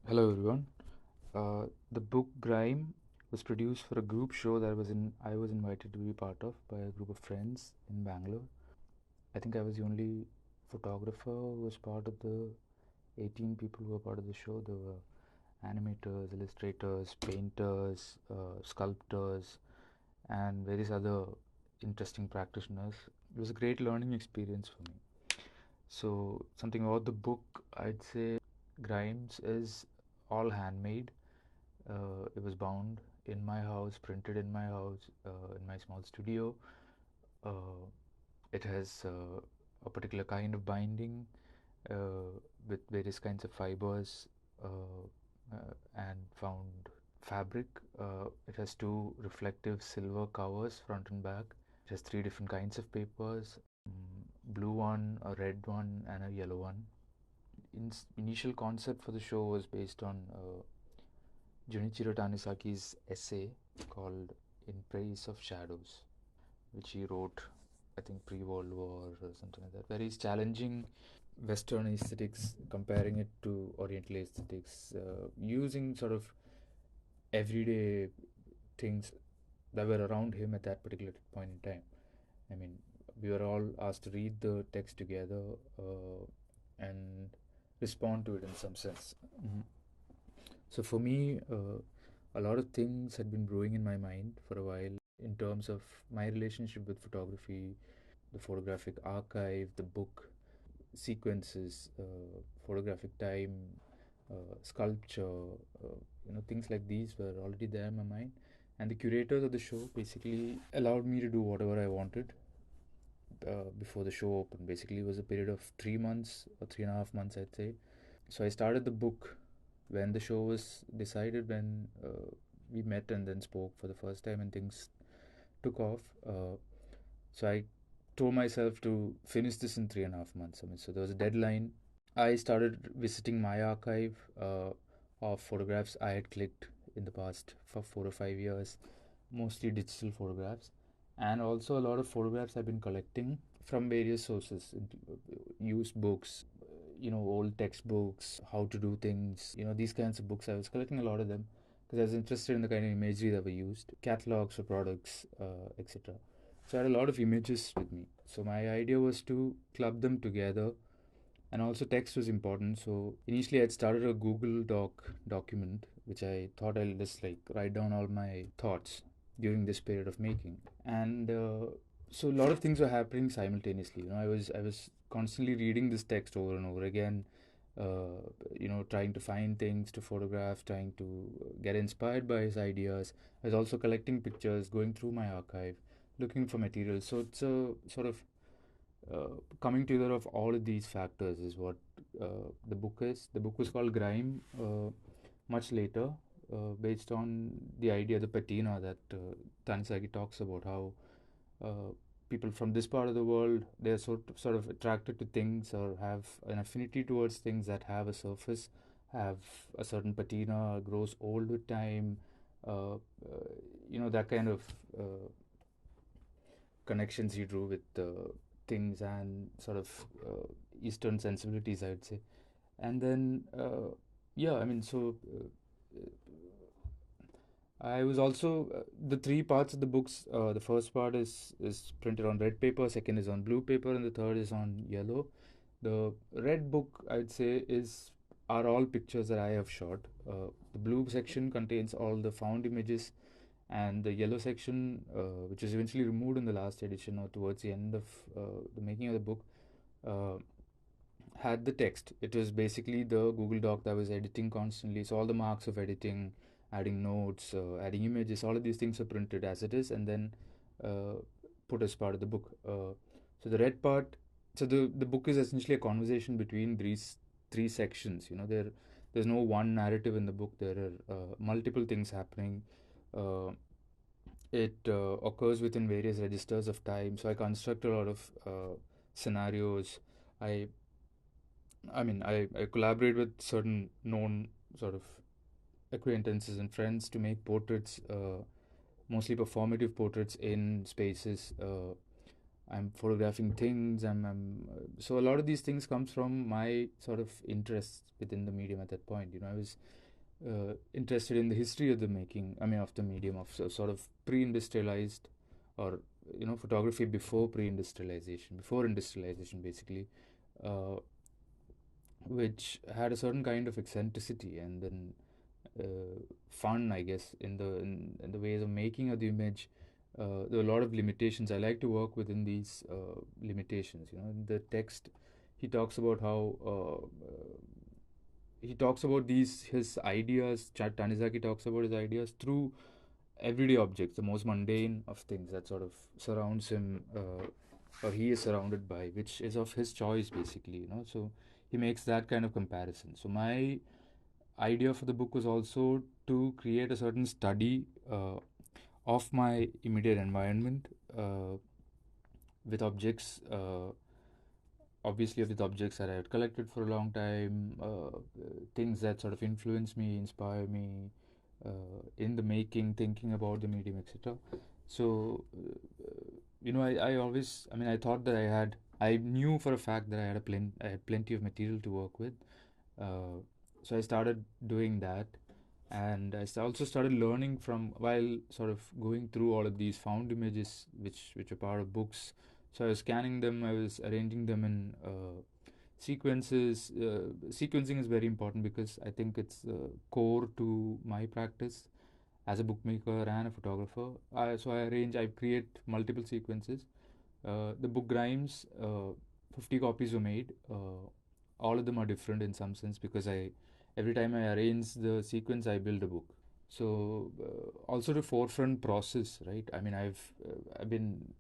Hello everyone. The book Grime was produced for a group show that I was invited to be part of by a group of friends in Bangalore. I think I was the only photographer who was part of the 18 people who were part of the show. There were animators, illustrators, painters, sculptors, and various other interesting practitioners. It was a great learning experience for me. So, something about the book, I'd say Grimes is all handmade. It was bound in my house, printed in my house, in my small studio. Uh, it has a particular kind of binding with various kinds of fibers and found fabric. It has two reflective silver covers, front and back. It has three different kinds of papers: blue one, a red one, and a yellow one. Initial concept for the show was based on Junichiro Tanisaki's essay called In Praise of Shadows, which he wrote, I think, pre World War or something like that, where he's challenging Western aesthetics, comparing it to Oriental aesthetics, using sort of everyday things that were around him at that particular point in time. I mean, we were all asked to read the text together and respond to it in some sense. Mhm. So for me, a lot of things had been brewing in my mind for a while in terms of my relationship with photography, the photographic archive, the book sequences, photographic time, sculpture, things like these were already there in my mind. And the curators of the show basically allowed me to do whatever I wanted before the show opened. Basically, it was a period of 3 months or 3.5 months, I'd say. So I started the book when the show was decided, when we met and then spoke for the first time and things took off. So I told myself to finish this in 3.5 months. I mean, so there was a deadline. I started visiting my archive of photographs I had clicked in the past for 4 or 5 years, mostly digital photographs, and also a lot of photographs I've been collecting from various sources, used books, old textbooks, how to do things, these kinds of books. I was collecting a lot of them because I was interested in the kind of imagery that were used, catalogs for products, etc. So I had a lot of images with me. So my idea was to club them together, and also text was important. So initially I'd started a Google document, which I thought I'll just like write down all my thoughts during this period of making. And so a lot of things were happening simultaneously. I was constantly reading this text over and over again, trying to find things to photograph, trying to get inspired by his ideas. I was also collecting pictures, going through my archive, looking for material. So it's a sort of coming together of all of these factors is what the book is. The book was called Grime much later, based on the idea, the patina that Tanisaki talks about, how people from this part of the world, they're sort of attracted to things or have an affinity towards things that have a surface, have a certain patina, grows old with time, that kind of connections he drew with things and sort of Eastern sensibilities, I would say. And then, yeah, I mean, so I was also the three parts of the books. The first part is printed on red paper, second is on blue paper, and the third is on yellow. The red book, I'd say, is are all pictures that I have shot. The blue section contains all the found images, and the yellow section, which was eventually removed in the last edition or towards the end of the making of the book, uh, had the text. It was basically the Google Doc that I was editing constantly. So all the marks of editing, adding notes, adding images, all of these things are printed as it is and then uh, put as part of the book. So the red part, so the book is essentially a conversation between these three sections. There's no one narrative in the book. There are multiple things happening. It occurs within various registers of time. So I construct a lot of scenarios. I I collaborate with certain known sort of acquaintances and friends to make portraits, mostly performative portraits in spaces. I'm photographing things. So a lot of these things comes from my sort of interest within the medium at that point. I was interested in the history of the making. I mean, of the medium of sort of pre-industrialized, or photography before pre-industrialization, before industrialization, basically, uh, which had a certain kind of eccentricity and then fun, I guess, in the ways of making of the image. There are a lot of limitations. I like to work within these limitations. In the text, he talks about how he talks about these his ideas. Tanizaki talks about his ideas through everyday objects, the most mundane of things that sort of surrounds him, or he is surrounded by, which is of his choice, basically. So he makes that kind of comparison. So my idea for the book was also to create a certain study of my immediate environment, with objects, obviously with objects that I had collected for a long time, things that sort of influence me, inspire me, in the making, thinking about the medium, etc. So, I always, I mean, I thought that I knew for a fact that I had plenty of material to work with. So I started doing that, and also started learning from while sort of going through all of these found images, which are part of books. So I was scanning them, I was arranging them in sequences. Sequencing is very important because I think it's core to my practice as a bookmaker and a photographer. So I create multiple sequences. The book Grimes, 50 copies were made. All of them are different in some sense because every time I arrange the sequence, I build a book. So also the forefront process, right? I mean, I've been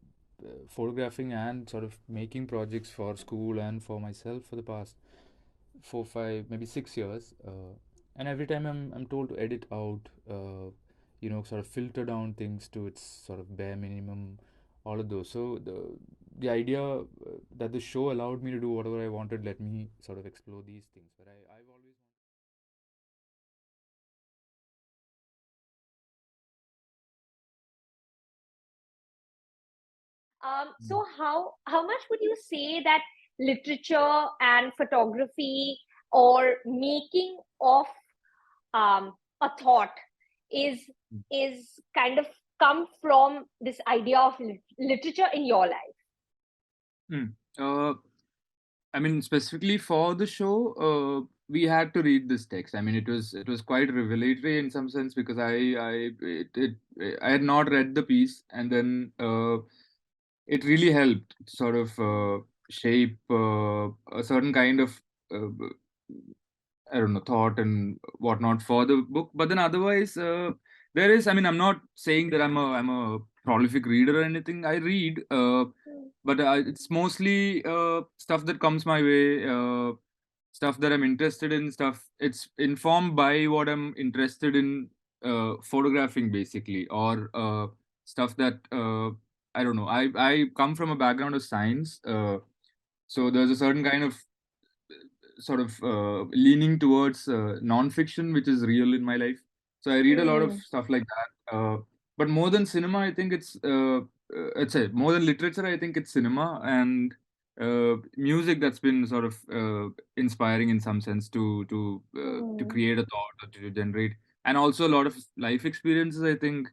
photographing and sort of making projects for school and for myself for the past 4, 5, maybe 6 years. And every time I'm told to edit out, sort of filter down things to its sort of bare minimum, all of those. So the idea that the show allowed me to do whatever I wanted, let me sort of explore these things. But I've always So how much would you say that literature and photography or making of a thought is Mm. is kind of come from this idea of literature in your life? Mm. Uh, I mean, specifically for the show, we had to read this text. I mean, it was quite revelatory in some sense because I had not read the piece, and then it really helped sort of shape a certain kind of uh, I don't know, thought and whatnot for the book. But then otherwise, there is. I mean, I'm not saying that I'm a prolific reader or anything. I read, but it's mostly stuff that comes my way, stuff that I'm interested in. Stuff it's informed by what I'm interested in photographing, basically, or stuff that I don't know. I come from a background of science, so there's a certain kind of sort of leaning towards non-fiction, which is real in my life. So I read a lot of Hmm. stuff like that. But more than cinema, I think it's a more than literature. I think it's cinema and music that's been sort of inspiring in some sense to Hmm. create a thought or to generate, and also a lot of life experiences. I think,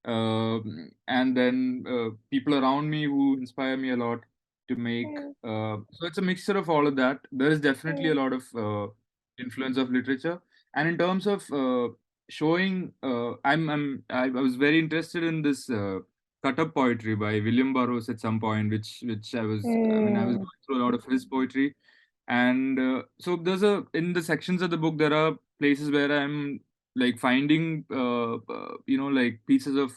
and then people around me who inspire me a lot to make. Hmm. So it's a mixture of all of that. There is definitely a Hmm. lot of influence of literature, and in terms of showing, I was very interested in this cut up poetry by William Burroughs at some point, which I was Hmm. going through a lot of his poetry, and so there's a in the sections of the book there are places where I'm like finding like pieces of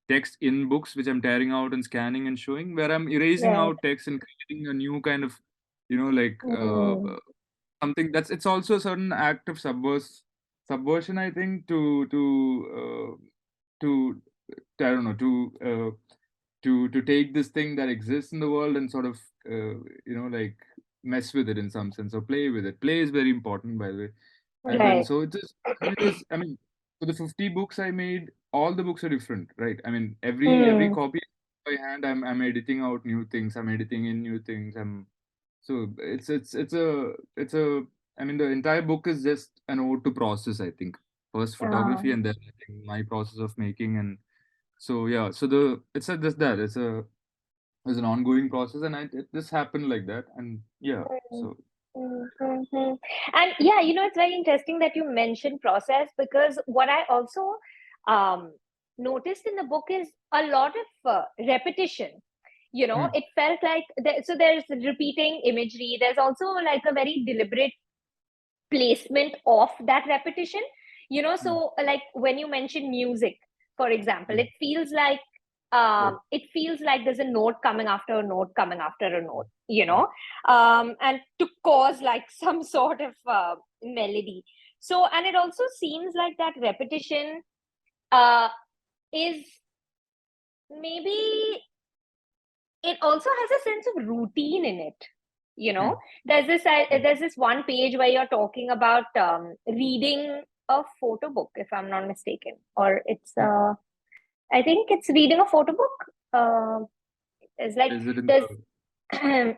text in books which I'm tearing out and scanning and showing, where I'm erasing Right. out text and creating a new kind of, Hmm. something that's it's also a certain act of subversion, I think, to I don't know to take this thing that exists in the world and sort of like mess with it in some sense or play with it. Play is very important, by the way. And then Right. so it was I mean, for the 50 books I made, all the books are different, right? I mean, every Hmm. copy. by hand, I'm editing out new things. I'm editing in new things. So it's a I mean the entire book is just an ode to process, I think. First photography Um, and then I think my process of making. And so yeah, so the it's a just that it's an ongoing process, and it just happened like that. And yeah, mm, so And yeah, it's very interesting that you mentioned process, because what I also um, noticed in the book is a lot of repetition. mm, It felt like so there's repeating imagery. There's also like a very deliberate placement of that repetition. mm, So like when you mention music, for example, mm, it feels like right, it feels like there's a note coming after a note coming after a note, right, and to cause like some sort of melody. So, and it also seems like that repetition uh is maybe, it also has a sense of routine in it. you know mm, there's this one page where you're talking about reading a photo book, if I'm not mistaken, or it's mm. I think it's reading a photo book. It's like Is it in there's the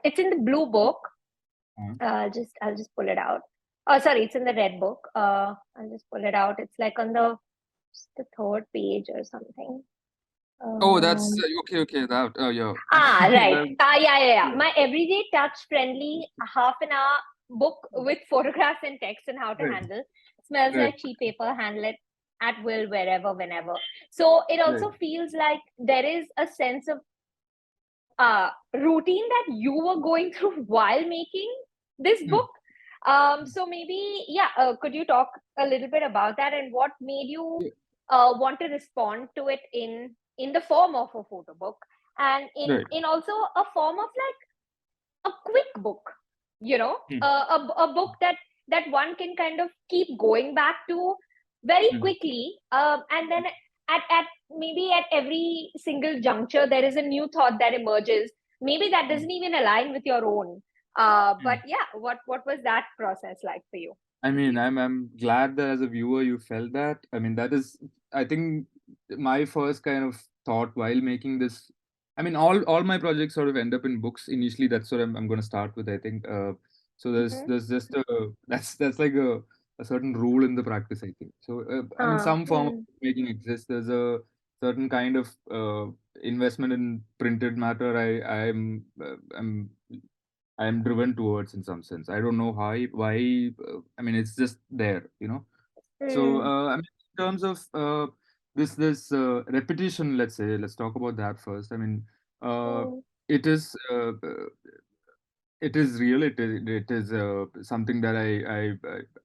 it's in the blue book. I'll just pull it out. Oh, sorry, it's in the red book. I'll just pull it out. It's like on the third page or something. oh, that's um okay, okay, that yeah. Right. That, Yeah, yeah, yeah. yeah, My everyday touch friendly half an hour book with photographs and text and how to right, handle. Smells right, like cheap paper, handle it at will, wherever, whenever. So it right, also feels like there is a sense of routine that you were going through while making this mm, book. So maybe, yeah, could you talk a little bit about that, and what made you yeah, want to respond to it in the form of a photo book, and in right, in also a form of like a quick book, mm, a book that one can kind of keep going back to very mm, quickly, and then at maybe at every single juncture there is a new thought that emerges, maybe that mm, doesn't even align with your own. But mm. yeah, what was that process like for you? I mean, I'm glad that as a viewer you felt that. I mean, that is, I think, my first kind of thought while making this. I mean, all my projects sort of end up in books initially. That's what I'm going to start with. I think. So Mm-hmm. there's just a that's like a certain rule in the practice. I think. So I mean, some form of Mm, making exists. There's a certain kind of investment in printed matter. I'm driven towards in some sense. I don't know why. I mean, it's just there, you know. So mm, I mean, in terms of this repetition, let's talk about that first. I mean, uh, mm, it is it is real. It is something that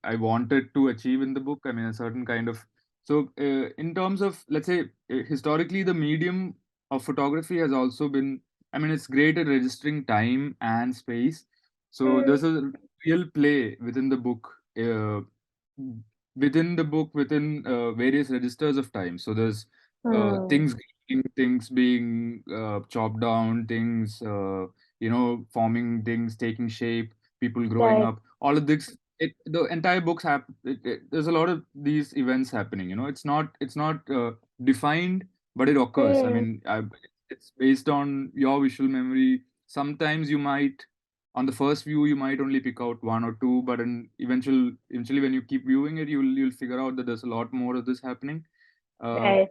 I wanted to achieve in the book. I mean, a certain kind of so in terms of, let's say, historically, the medium of photography has also been. I mean, it's great at registering time and space. So mm, there's a real play within various registers of time. So there's mm. things growing, things being chopped down, things. Forming things, taking shape, people growing Right. up, all of this. The entire books have. There's a lot of these events happening. It's not defined, but it occurs. I Mm, mean, it's based on your visual memory. Sometimes you might, on the first view, you might only pick out one or two, but eventually, when you keep viewing it, you'll figure out that there's a lot more of this happening. Uh, right.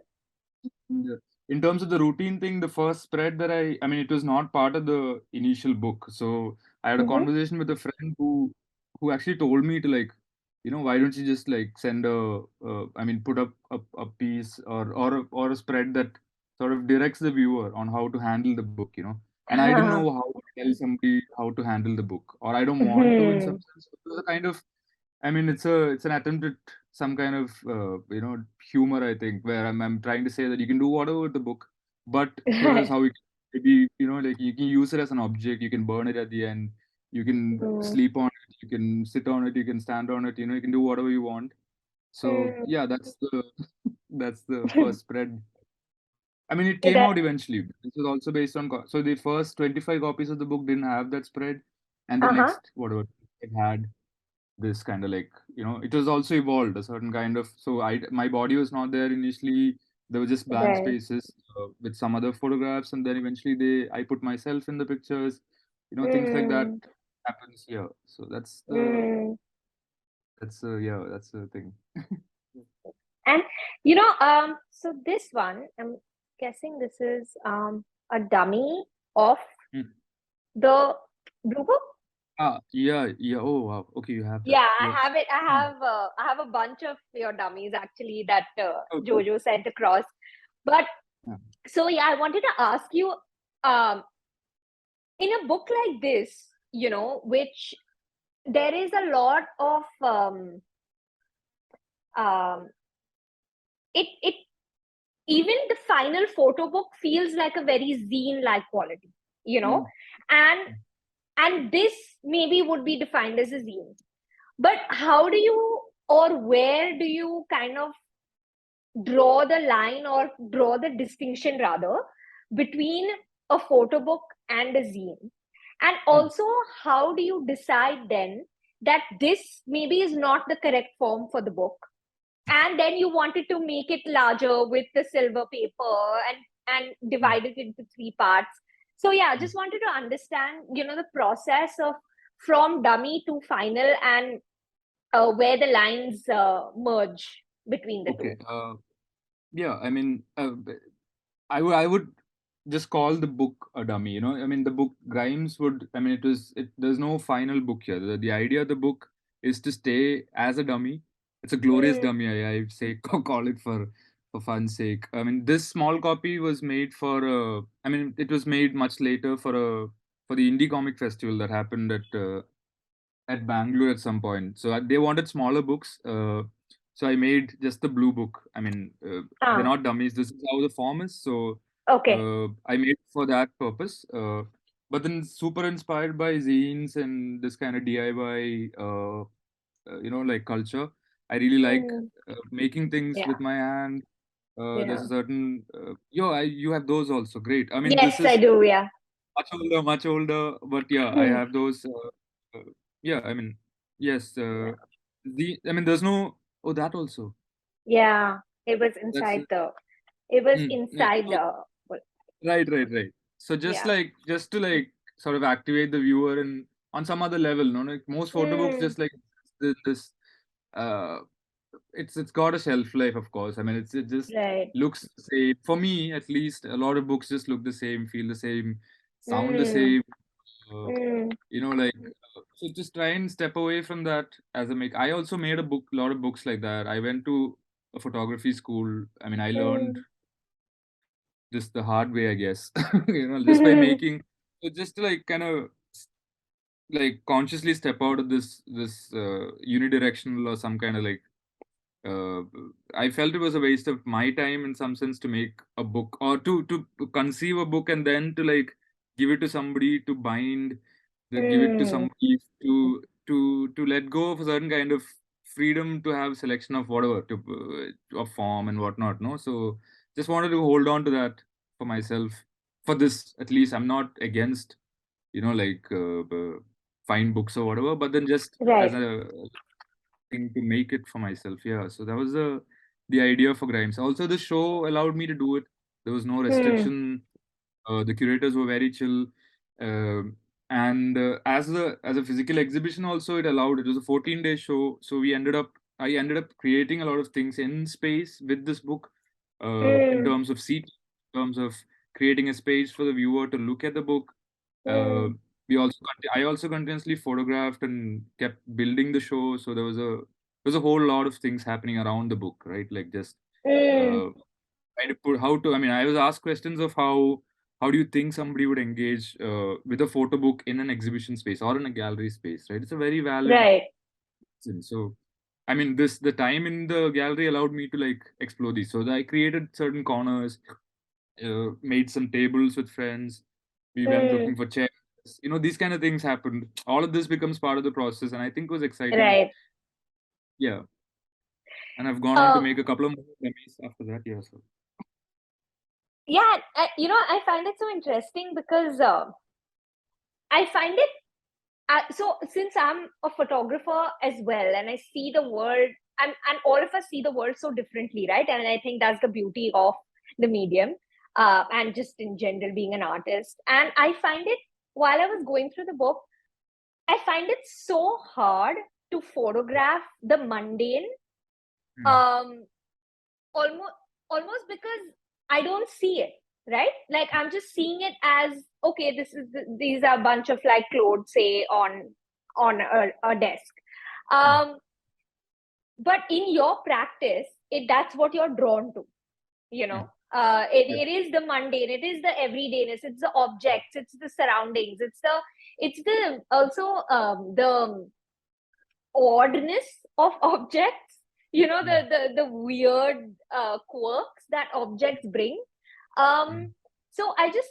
yeah. In terms of the routine thing, the first spread that I mean, it was not part of the initial book. So I had a Mm-hmm. conversation with a friend who actually told me to, like, why don't you just like send I mean, put up a piece or a spread that sort of directs the viewer on how to handle the book, And I didn't know how to tell somebody how to handle the book, or I don't want to in some Mhm. sense. It was a kind of, I mean, it's an attempt at some kind of humor, I think, where I'm trying to say that you can do whatever with the book, but here is Right. how you can maybe, like, you can use it as an object, you can burn it at the end, you can Mm, sleep on it, you can sit on it, you can stand on it, you can do whatever you want. So mm. yeah, that's the that's the first spread. I mean, it came That, out eventually. This was also based on so the first 25 copies of the book didn't have that spread, and the uh-huh. next whatever it had this kind of, like, it was also evolved a certain kind of, so I my body was not there initially, There were just blank Right. spaces with some other photographs, and then eventually I put myself in the pictures. Things like that happens here. So that's the Mm. that's the thing. And so this one, I'm guessing this is a dummy of Mm. the blue book. Yeah. Oh, wow. Okay, you have that. Yeah, I You have. have it. Hmm. I have a bunch of your dummies actually that Okay. Jojo sent across. But Yeah. so yeah, I wanted to ask you, um, in a book like this, which there is a lot of um, it even the final photo book feels like a very zine like quality, you know, Mm. and this maybe would be defined as a zine. But how do you, or where do you kind of draw the line or draw the distinction rather between a photo book and a zine? And Mm. also, how do you decide then that this maybe is not the correct form for the book, and then you wanted to make it larger with the silver paper and Mm. divide it into three parts? So yeah, Mm. just wanted to understand, the process of from dummy to final, and where the lines merge between the Okay. two. Yeah. I mean, I would just call the book a dummy. I mean, the book Grimes would. I mean, there's no final book here. The idea of the book is to stay as a dummy. It's a glorious Mm, dummy. I'd say call it for fun's sake. I mean, this small copy was made for. I mean, it was made much later for the indie comic festival that happened at Bangalore at some point. So they wanted smaller books. So I made just the blue book. I mean, they're ah, not dummies. This is how the form is. So okay. I made it for that purpose. But then super inspired by zines and this kind of DIY, like culture. I really like Mm, making things yeah, with my hand. There's yeah. a certain, you have those also. Great. I mean, this Yes, I is do. Yeah. much older, but yeah, I Mm, have those. Yeah, I mean, yes. yeah. I mean, there's no. Oh, that also. Yeah. It was That's inside the. It was yeah. inside So, the. right. So Yeah. just to sort of activate the viewer and on some other level, no, like most photo books, Mm, just like this. Uh, it's got a shelf life, of course. I mean, it just right. looks the same for me, at least. A lot of books just look the same, feel the same, sound the Mm, same. Uh, mm, so just try and step away from that as a make. I also made a lot of books like that. I went to a photography school. I mean, I learned mm. this the hard way, I guess. Just by making, so just to kind of consciously step out of this unidirectional or some kind of uh, I felt it was a waste of my time in some sense to make a book or to conceive a book and then to give it to somebody to bind, then give it to Mm, somebody to let go of a certain kind of freedom to have selection of whatever of form and whatnot. No, so just wanted to hold on to that for myself. For this, at least, I'm not against find books or whatever, but then just as right. a thing to make it for myself. Yeah, so that was the idea for Grimes. Also, the show allowed me to do it. There was no Mm, restriction. The curators were very chill, and as a physical exhibition, also it allowed. It was a 14-day show, so I ended up creating a lot of things in space with this book, in mm, terms of seat, in terms of creating a space for the viewer to look at the book. Uh, mm, I also continuously photographed and kept building the show, so there was a whole lot of things happening around the book, right? Like just mm, uh, try to put how to. I mean, I was asked questions of how do you think somebody would engage with a photo book in an exhibition space or in a gallery space, right? It's a very valid right. question. So, I mean, the time in the gallery allowed me to explore these. So I created certain corners, made some tables with friends. We went Mm, looking for chairs. These kind of things happened. All of this becomes part of the process, and I think was exciting. right. Yeah, and I've gone on to Uh, make a couple of more memories after that. Yeah, so. yeah, I find it so interesting because I find it so since I'm a photographer as well, and I see the world and all of us see the world so differently, right? And I think that's the beauty of the medium, and just in general being an artist. And I find it, while I was going through the book, I find it so hard to photograph the mundane, um, almost because I don't see it, right? Like I'm just seeing it as, okay, these are a bunch of like clothes, say, on a desk. Um, but in your practice, that's what you're drawn to, you know. It is the mundane, it is the everydayness, it's the objects, it's the surroundings, it's the also the oddness of objects, you know, the weird quirks that objects bring. So I just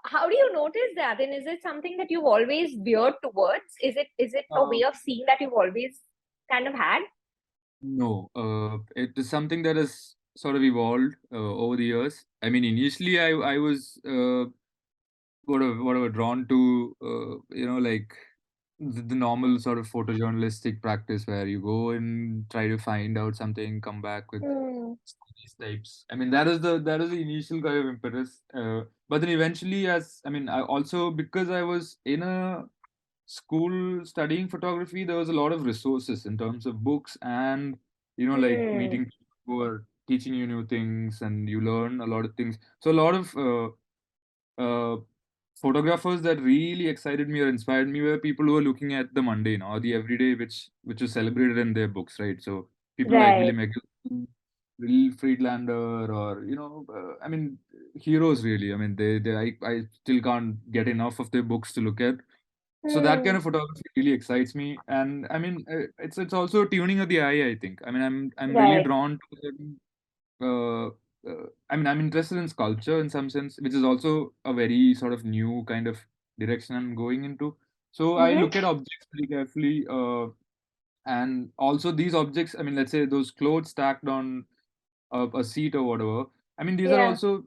how do you notice that, and is it something that you've always veered towards? Is it a way of seeing that you've always kind of had? No, it is something that has sort of evolved over the years. I mean, initially I was whatever drawn to like the normal sort of photojournalistic practice where you go and try to find out something, come back with Hmm. these types. I mean, that is the initial kind of impetus. But then eventually, as I mean, I also, because I was in a school studying photography, there was a lot of resources in terms of books and like Hmm. meeting people who are teaching you new things, and you learn a lot of things. So a lot of uh, photographers that really excited me or inspired me were people who were looking at the mundane or the everyday, which was celebrated in their books, right? So people like Right. William Eggleston, Will Friedlander, or I mean, heroes really. I mean, I still can't get enough of their books to look at. So that kind Hmm. of photography really excites me, and I mean, it's also tuning of the eye, I think. I mean, I'm really Right. drawn to certain uh, I mean, I'm interested in sculpture in some sense, which is also a very sort of new kind of direction I'm going into. So I Mm-hmm. look at objects very carefully, and also these objects. I mean, let's say those clothes stacked on a seat or whatever. I mean, these are Yeah. also,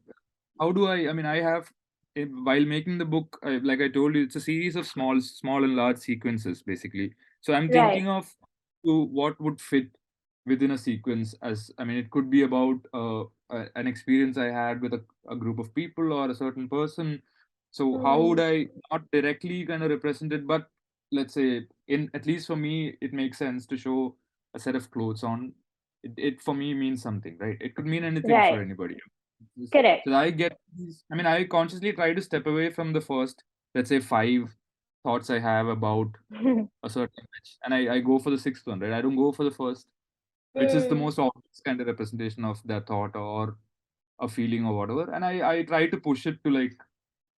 how do I mean, I have, while making the book, like I told you, it's a series of small and large sequences basically. So I'm Right. thinking of what would fit within a sequence. As I mean, it could be about an experience I had with a group of people or a certain person. So how would Hmm. I not directly kind of represent it, but let's say, in at least for me, it makes sense to show a set of clothes on. It for me means something, right? It could mean anything for Right. anybody. Correct. So I get these, I mean, I consciously try to step away from the first, let's say, five thoughts I have about a certain image, and I go for the sixth one, right? I don't go for the first, which is the Hmm. most obvious kind of representation of that thought or a feeling or whatever. And I try to push it to, like,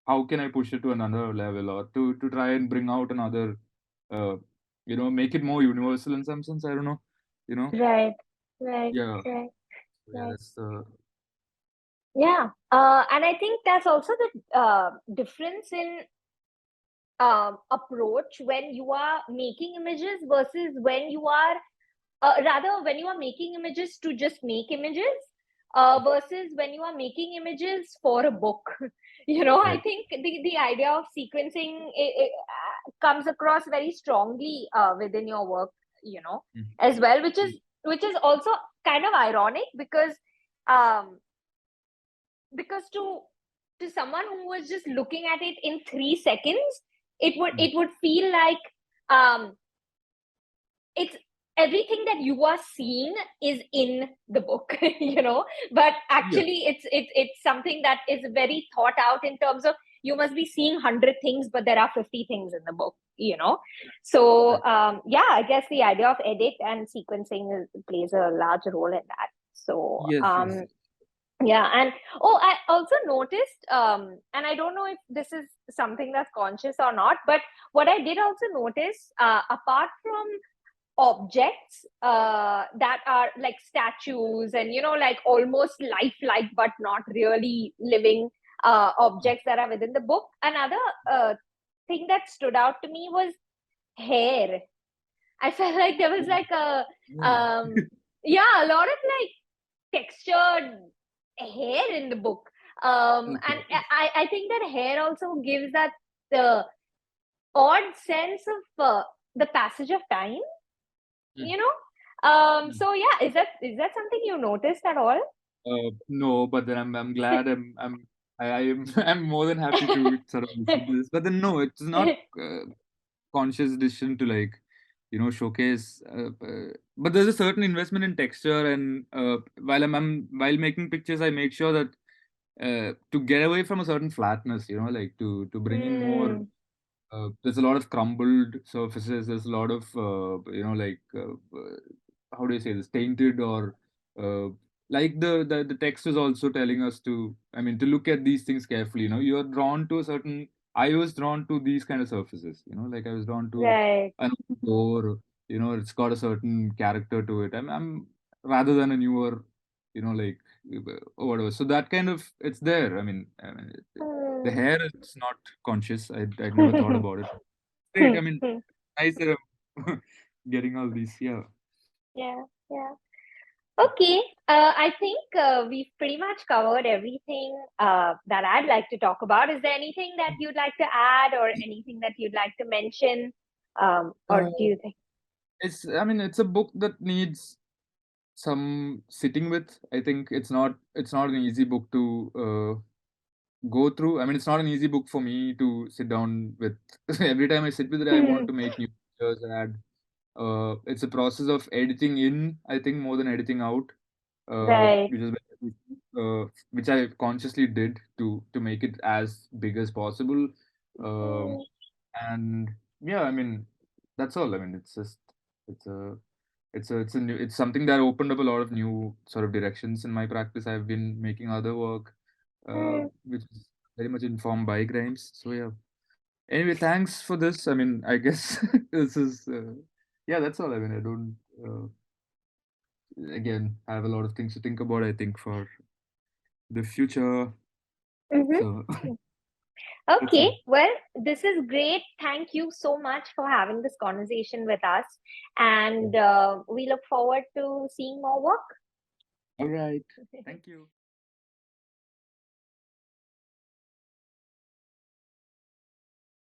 how can I push it to another level, or to try and bring out another, uh, make it more universal in some sense. I don't know, you know. Right. Right. Yeah, Right. yeah, Right. that's the. Yeah. And I think that's also the difference in approach when you are making images versus when you are rather when you are making images to just make images, versus when you are making images for a book. You know, I Right. think the idea of sequencing comes across very strongly within your work, you know, Mhm. as well, which is also kind of ironic um because to someone who was just looking at it in 3 seconds, Mm. it would feel like um it's everything that you are seeing is in the book, you know, but Yeah. actually it's something that is very thought out in terms of you must be seeing 100 things but there are 50 things in the book, you know. So Right. yeah, I guess the idea of edit and sequencing plays a large role in that. So Yes. Yes. yeah. And oh, I also noticed, and I don't know if this is something that's conscious or not, but what I did also notice, apart from objects that are like statues and, you know, like almost lifelike but not really living objects that are within the book, another thing that stood out to me was hair. I felt like there was like a Yeah. yeah, a lot of like textured hair in the book. And Okay. I think that hair also gives that the odd sense of the passage of time. you know. Mm. So yeah, is that something you noticed at all? No, but then I'm glad I am I'm more than happy to sort of listen to this. But then no, it's not conscious decision to like showcase. But there's a certain investment in texture, and while making pictures, I make sure that to get away from a certain flatness, like to bring in more. Hmm. There's a lot of crumbled surfaces. There's a lot of how do you say this, tainted, or uh, like the text is also telling us to, I mean, to look at these things carefully. You're drawn to a certain. I was drawn to these kind of surfaces. Like I was drawn to Right. an old door. It's got a certain character to it. I'm rather than a newer, like or whatever. So that kind of it's there. I mean, the Hmm. hair is not conscious. I'd never thought about it. Great. I mean, nice that I'm getting all these. Yeah. Yeah, yeah. Okay, I think we've pretty much covered everything that I'd like to talk about. Is there anything that you'd like to add or anything that you'd like to mention? Or Uh, do you think? I mean, it's a book that needs some sitting with. I think it's not an easy book to go through. I mean, it's not an easy book for me to sit down with. Every time I sit with it, I want to make new pictures, add. It's a process of editing in, I think, more than editing out, Right. which is which I consciously did to make it as big as possible. Um, Mm, and yeah, I mean, that's all. I mean, it's just it's a it's something that opened up a lot of new sort of directions in my practice. I've been making other work, mm, which is very much informed by Grimes. So yeah. Anyway, thanks for this. I mean, I guess this is yeah. That's all. I mean, I don't again have a lot of things to think about. I think for the future. mhm. So that's Okay, all. well, this is great. Thank you so much for having this conversation with us. Yeah. And we look forward to seeing more work. All right. Thank you.